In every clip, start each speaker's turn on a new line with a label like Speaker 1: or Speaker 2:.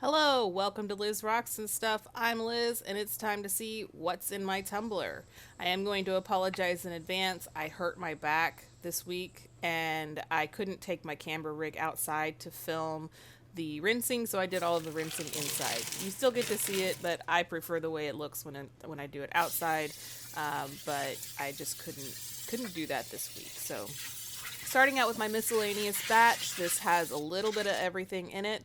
Speaker 1: Hello, welcome to Liz Rocks and Stuff. I'm Liz, and it's time to see what's in my tumbler. I am going to apologize in advance. I hurt my back this week, and I couldn't take my camera rig outside to film the rinsing, so I did all of the rinsing inside. You still get to see it, but I prefer the way it looks when I do it outside. But I just couldn't do that this week. So starting out with my miscellaneous batch, this has a little bit of everything in it,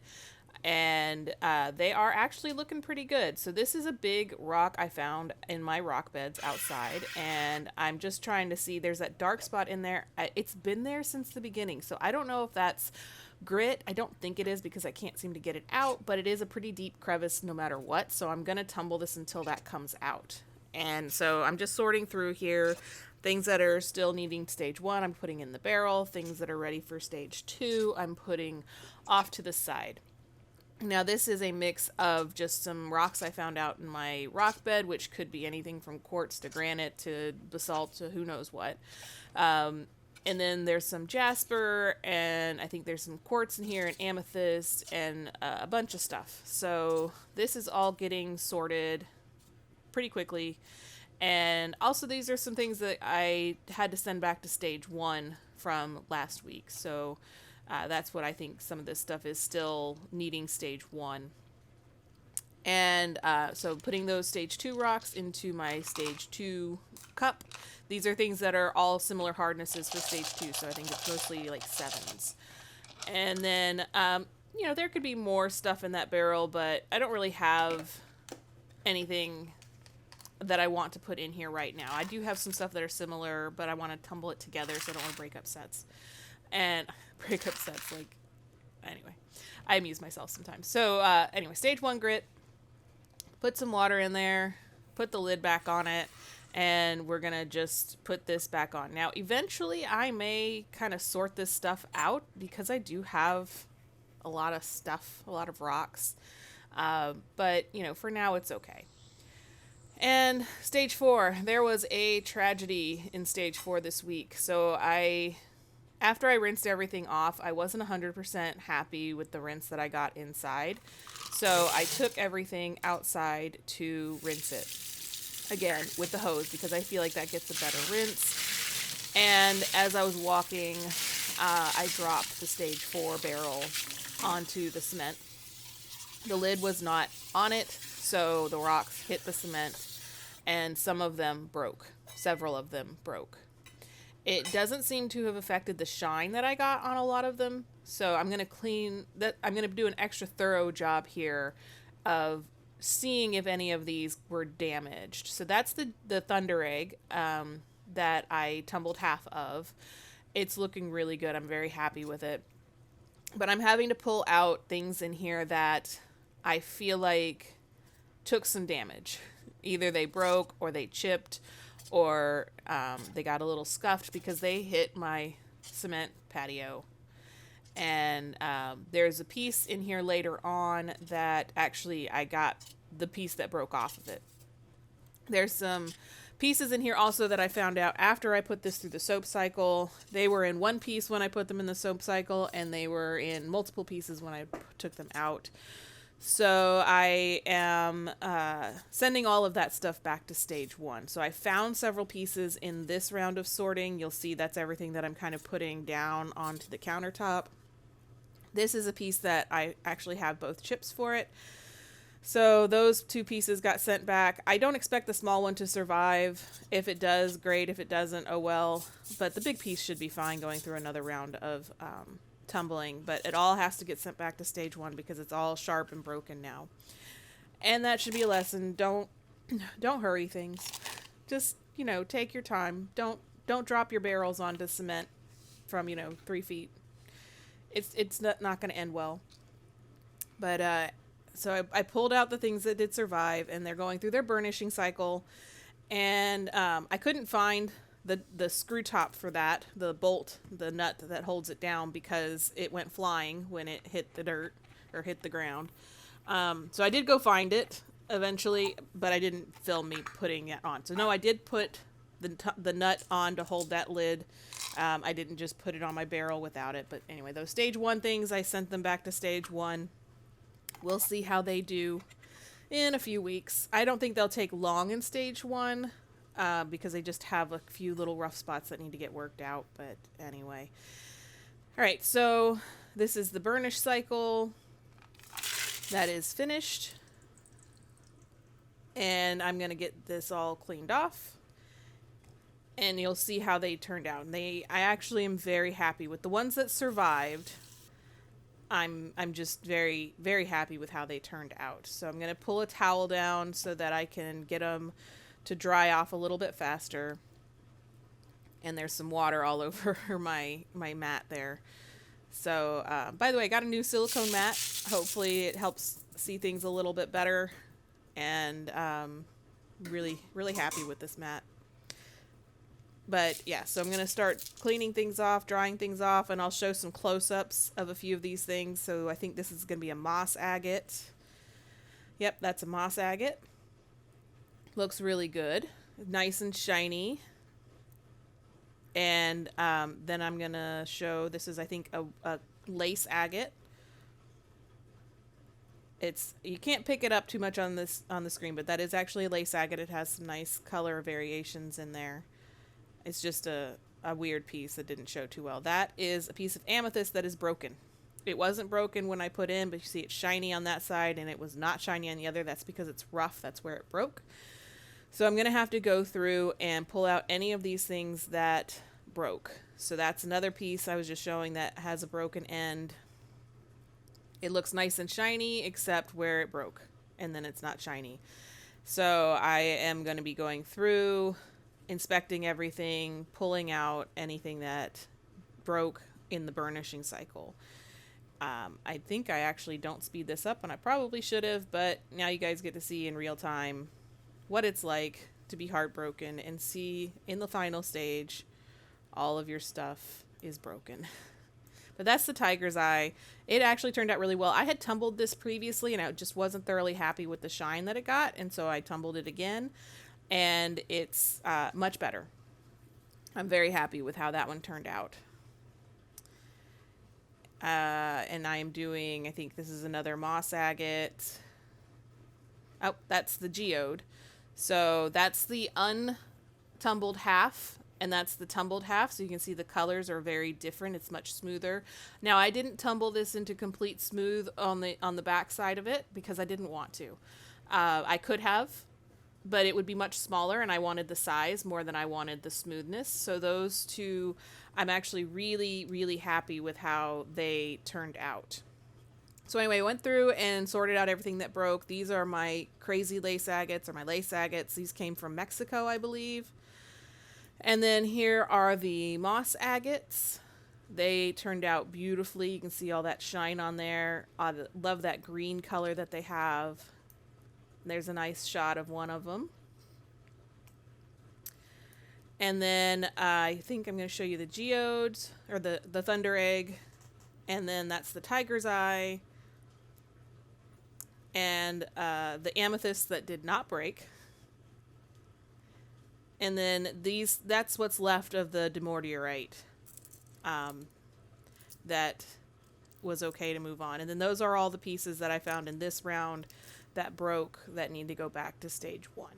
Speaker 1: and they are actually looking pretty good. So this is a big rock I found in my rock beds outside, and I'm just trying to see. There's that dark spot in there. It's been there since the beginning, so I don't know if that's grit. I don't think it is because I can't seem to get it out, but it is a pretty deep crevice no matter what. So I'm gonna tumble this until that comes out. And so I'm just sorting through here. Things that are still needing stage one, I'm putting in the barrel. Things that are ready for stage two, I'm putting off to the side. Now, this is a mix of just some rocks I found out in my rock bed, which could be anything from quartz to granite to basalt to who knows what. And then there's some jasper, and I think there's some quartz in here, and amethyst, and a bunch of stuff. So this is all getting sorted pretty quickly. And also, these are some things that I had to send back to stage one from last week. So that's what I think some of this stuff is still needing stage one. And so putting those stage two rocks into my stage two cup. These are things that are all similar hardnesses for stage two. So I think it's mostly like sevens. And then, there could be more stuff in that barrel, but I don't really have anything that I want to put in here right now. I do have some stuff that are similar, but I want to tumble it together so I don't want to break up sets. And break up sets, like, anyway, I amuse myself sometimes. So, anyway, stage one grit, put some water in there, put the lid back on it, and we're gonna just put this back on. Now, eventually, I may kind of sort this stuff out because I do have a lot of stuff, a lot of rocks. But, for now, it's okay. And stage four, there was a tragedy in stage four this week. So after I rinsed everything off, I wasn't 100% happy with the rinse that I got inside. So I took everything outside to rinse it again with the hose because I feel like that gets a better rinse. And as I was walking, I dropped the stage four barrel onto the cement. The lid was not on it, so the rocks hit the cement, and some of them broke. Several of them broke. It doesn't seem to have affected the shine that I got on a lot of them, so I'm going to clean that. I'm going to do an extra thorough job here of seeing if any of these were damaged. So that's the thunder egg that I tumbled half of. It's looking really good. I'm very happy with it. But I'm having to pull out things in here that I feel like took some damage. Either they broke or they chipped or they got a little scuffed because they hit my cement patio. And there's a piece in here later on that actually I got the piece that broke off of it. There's some pieces in here also that I found out after I put this through the soap cycle. They were in one piece when I put them in the soap cycle, and they were in multiple pieces when I took them out. So I am sending all of that stuff back to stage one. So I found several pieces in this round of sorting. You'll see that's everything that I'm kind of putting down onto the countertop. This is a piece that I actually have both chips for it. So those two pieces got sent back. I don't expect the small one to survive. If it does, great. If it doesn't, oh well. But the big piece should be fine going through another round of tumbling. But it all has to get sent back to stage one because it's all sharp and broken now. And that should be a lesson. Don't hurry things. Just, take your time. Don't drop your barrels onto cement from, 3 feet. It's not going to end well. But so I pulled out the things that did survive, and they're going through their burnishing cycle. And I couldn't find the screw top for that, the bolt, the nut that holds it down, because it went flying when it hit the dirt or hit the ground. So I did go find it eventually, but I didn't film me putting it on. So no, I did put the nut on to hold that lid. I didn't just put it on my barrel without it. But anyway, those stage one things, I sent them back to stage one. We'll see how they do in a few weeks. I don't think they'll take long in stage 1 because they just have a few little rough spots that need to get worked out. But anyway. All right, so this is the burnish cycle that is finished. And I'm going to get this all cleaned off. And you'll see how they turned out. And I actually am very happy with the ones that survived. I'm just very, very happy with how they turned out. So I'm going to pull a towel down so that I can get them to dry off a little bit faster. And there's some water all over my mat there. So, by the way, I got a new silicone mat. Hopefully it helps see things a little bit better. And really, really happy with this mat. But yeah, so I'm going to start cleaning things off, drying things off, and I'll show some close-ups of a few of these things. So I think this is going to be a moss agate. Yep, that's a moss agate. Looks really good. Nice and shiny. And then I'm going to show, this is I think a lace agate. You can't pick it up too much on the screen, but that is actually a lace agate. It has some nice color variations in there. It's just a weird piece that didn't show too well. That is a piece of amethyst that is broken. It wasn't broken when I put in, but you see it's shiny on that side and it was not shiny on the other. That's because it's rough. That's where it broke. So I'm going to have to go through and pull out any of these things that broke. So that's another piece I was just showing that has a broken end. It looks nice and shiny except where it broke, and then it's not shiny. So I am going to be going through, inspecting everything, pulling out anything that broke in the burnishing cycle. I think I actually don't speed this up, and I probably should have, but now you guys get to see in real time what it's like to be heartbroken and see in the final stage all of your stuff is broken. But that's the tiger's eye. It actually turned out really well. I had tumbled this previously, and I just wasn't thoroughly happy with the shine that it got, and so I tumbled it again. And it's much better. I'm very happy with how that one turned out. And I am doing, I think this is another moss agate. Oh, that's the geode. So that's the untumbled half, and that's the tumbled half. So you can see the colors are very different. It's much smoother. Now, I didn't tumble this into complete smooth on the back side of it because I didn't want to. I could have, but it would be much smaller, and I wanted the size more than I wanted the smoothness. So those two, I'm actually really, really happy with how they turned out. So anyway, I went through and sorted out everything that broke. These are my crazy lace agates, or my lace agates. These came from Mexico, I believe. And then here are the moss agates. They turned out beautifully. You can see all that shine on there. I love that green color that they have. There's a nice shot of one of them. And then I think I'm going to show you the geodes, or the thunder egg. And then that's the tiger's eye. And the amethyst that did not break. And then that's what's left of the demordiorite that was okay to move on. And then those are all the pieces that I found in this round that broke that need to go back to stage 1.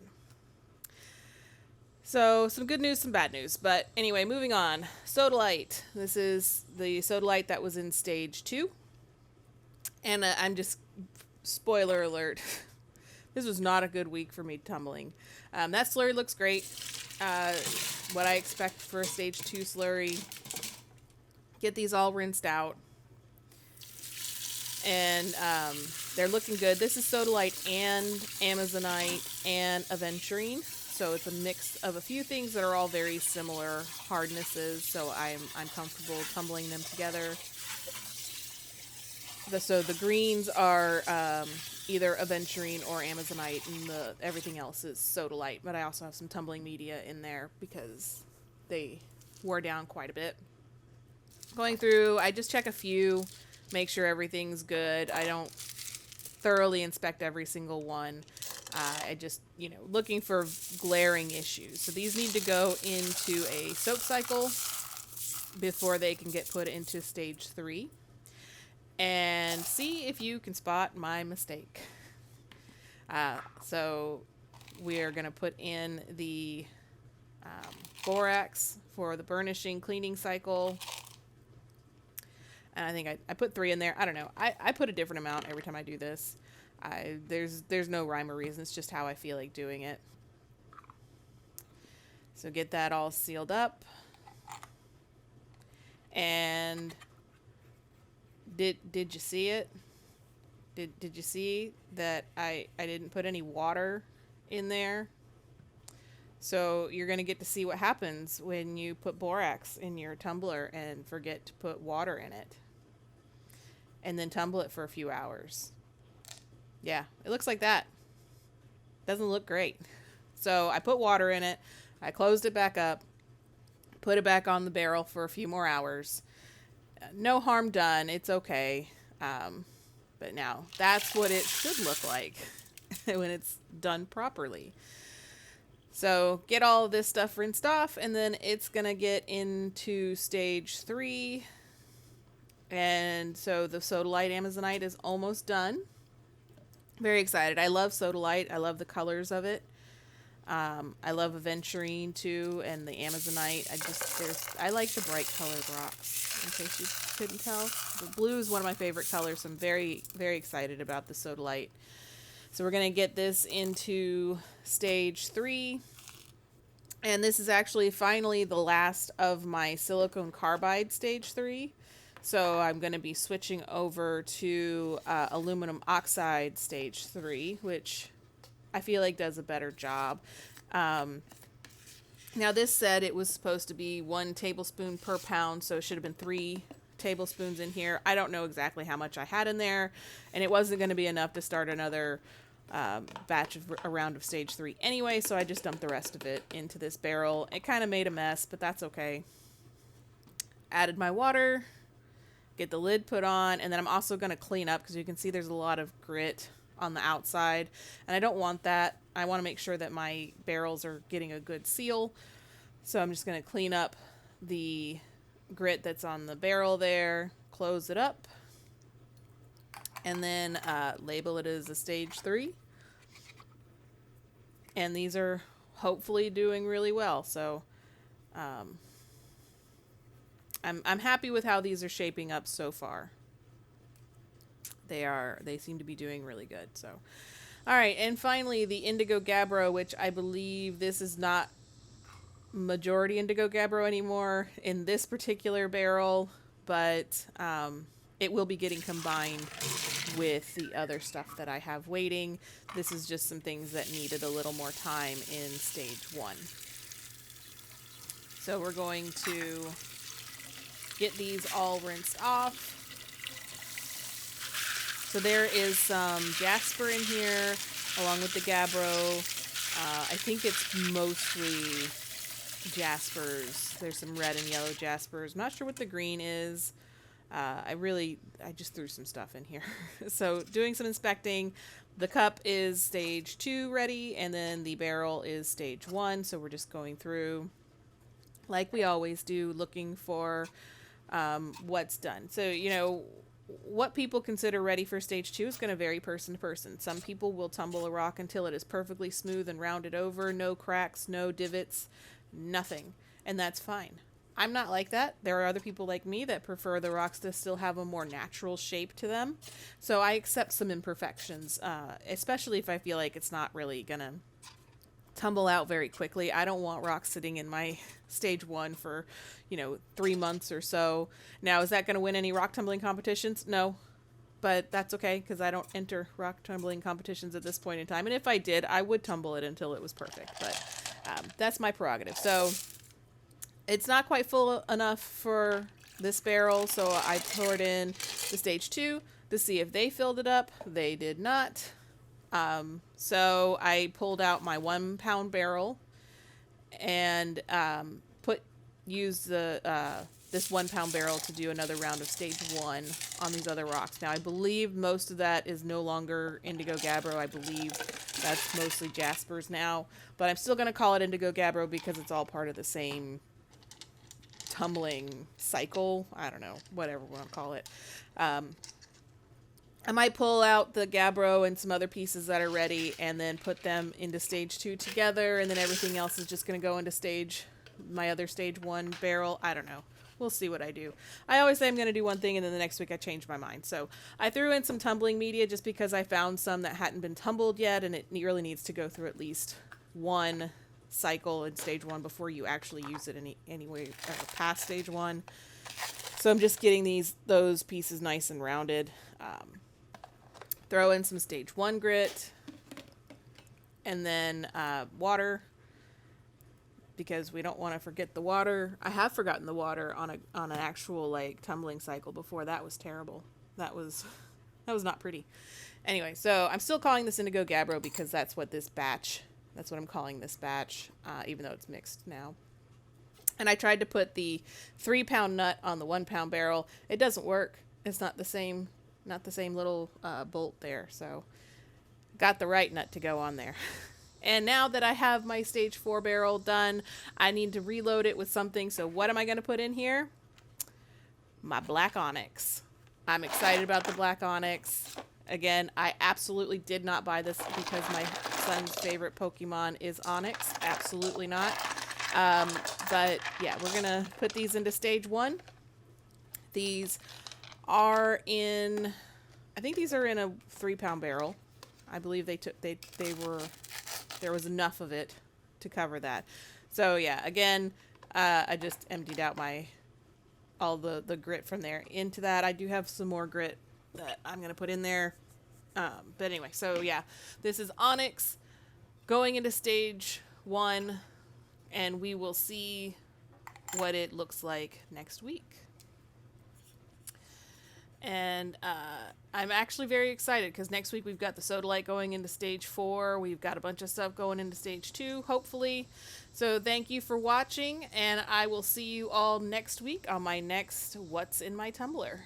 Speaker 1: So some good news, some bad news. But anyway, moving on. Sodalite. This is the sodalite that was in stage 2. And I'm just, spoiler alert, this was not a good week for me tumbling. That slurry looks great. What I expect for a stage 2 slurry. Get these all rinsed out. And they're looking good. This is sodalite and amazonite and aventurine. So it's a mix of a few things that are all very similar hardnesses. So I'm comfortable tumbling them together. So the greens are either aventurine or amazonite, and everything else is sodalite. But I also have some tumbling media in there because they wore down quite a bit. Going through, I just check a few, make sure everything's good. I don't thoroughly inspect every single one. I just, looking for glaring issues. So these need to go into a soak cycle before they can get put into stage 3. and see if you can spot my mistake. So we're going to put in the borax for the burnishing cleaning cycle. And I think I put 3 in there. I don't know. I put a different amount every time I do this. There's no rhyme or reason. It's just how I feel like doing it. So get that all sealed up. And did you see it? Did you see that I didn't put any water in there? So you're going to get to see what happens when you put borax in your tumbler and forget to put water in it. And then tumble it for a few hours. Yeah, it looks like that. Doesn't look great. So I put water in it. I closed it back up. Put it back on the barrel for a few more hours. No harm done. It's okay. But now that's what it should look like when it's done properly. So get all of this stuff rinsed off, and then it's going to get into stage 3. And so the Sodalite Amazonite is almost done. Very excited. I love Sodalite. I love the colors of it. I love aventurine too, and the Amazonite. I like the bright colored rocks, in case you couldn't tell. The blue is one of my favorite colors, so I'm very, very excited about the Sodalite. So we're going to get this into stage 3. And this is actually finally the last of my silicone carbide stage 3. So I'm going to be switching over to aluminum oxide stage 3, which I feel like does a better job. Now this said it was supposed to be 1 tablespoon per pound, so it should have been 3 tablespoons in here. I don't know exactly how much I had in there, and it wasn't going to be enough to start another a round of stage 3 anyway, so I just dumped the rest of it into this barrel. It kind of made a mess, but that's okay. Added my water, get the lid put on, and then I'm also going to clean up because you can see there's a lot of grit on the outside, and I don't want that. I want to make sure that my barrels are getting a good seal, so I'm just going to clean up the grit that's on the barrel there, close it up, and then label it as a stage 3. And these are hopefully doing really well, so I'm happy with how these are shaping up so far. They seem to be doing really good. So, all right, and finally the Indigo Gabbro, which I believe this is not majority Indigo Gabbro anymore in this particular barrel, but it will be getting combined with the other stuff that I have waiting. This is just some things that needed a little more time in stage 1. So we're going to get these all rinsed off. So there is some jasper in here, along with the Gabbro. I think it's mostly jaspers. There's some red and yellow jaspers. I'm not sure what the green is. I just threw some stuff in here. So doing some inspecting. The cup is stage 2 ready, and then the barrel is stage 1. So we're just going through, like we always do, looking for what's done. So, what people consider ready for stage 2 is going to vary person to person. Some people will tumble a rock until it is perfectly smooth and rounded over, no cracks, no divots, nothing. And that's fine. I'm not like that. There are other people like me that prefer the rocks to still have a more natural shape to them. So I accept some imperfections, especially if I feel like it's not really going to tumble out very quickly. I don't want rocks sitting in my stage 1 for, 3 months or so. Now, is that going to win any rock tumbling competitions? No, but that's okay because I don't enter rock tumbling competitions at this point in time. And if I did, I would tumble it until it was perfect, but that's my prerogative. So it's not quite full enough for this barrel, so I poured in the stage 2 to see if they filled it up. They did not. So I pulled out my 1 pound barrel and used this 1 pound barrel to do another round of stage 1 on these other rocks. Now I believe most of that is no longer Indigo Gabbro. I believe that's mostly jaspers now, but I'm still going to call it Indigo Gabbro because it's all part of the same tumbling cycle. I don't know, whatever we want to call it. I might pull out the Gabbro and some other pieces that are ready and then put them into stage 2 together, and then everything else is just going to go into my other stage 1 barrel. I don't know. We'll see what I do. I always say I'm going to do one thing and then the next week I change my mind. So I threw in some tumbling media just because I found some that hadn't been tumbled yet, and it really needs to go through at least one cycle in stage 1 before you actually use it anyway past stage 1. So I'm just getting those pieces nice and rounded. Throw in some stage 1 grit, and then water, because we don't want to forget the water. I have forgotten the water on an actual like tumbling cycle before. That was terrible. That was not pretty. Anyway, so I'm still calling this Indigo Gabbro because that's what I'm calling this batch, even though it's mixed now. And I tried to put the 3-pound nut on the 1-pound barrel. It doesn't work. It's not the same little bolt there. So got the right nut to go on there. And now that I have my stage 4 barrel done, I need to reload it with something. So what am I going to put in here? My black onyx. I'm excited about the black onyx. Again, I absolutely did not buy this because my son's favorite Pokemon is Onyx. Absolutely not. But yeah, we're going to put these into stage 1. These are in, I think these are in a 3-pound barrel. I believe there was enough of it to cover that. So yeah, again, I just emptied out all the grit from there into that. I do have some more grit that I'm going to put in there. But anyway, so yeah, this is Onyx going into stage 1, and we will see what it looks like next week. And I'm actually very excited because next week we've got the Sodalite going into stage 4. We've got a bunch of stuff going into stage 2, hopefully. So thank you for watching, and I will see you all next week on my next What's in My Tumbler.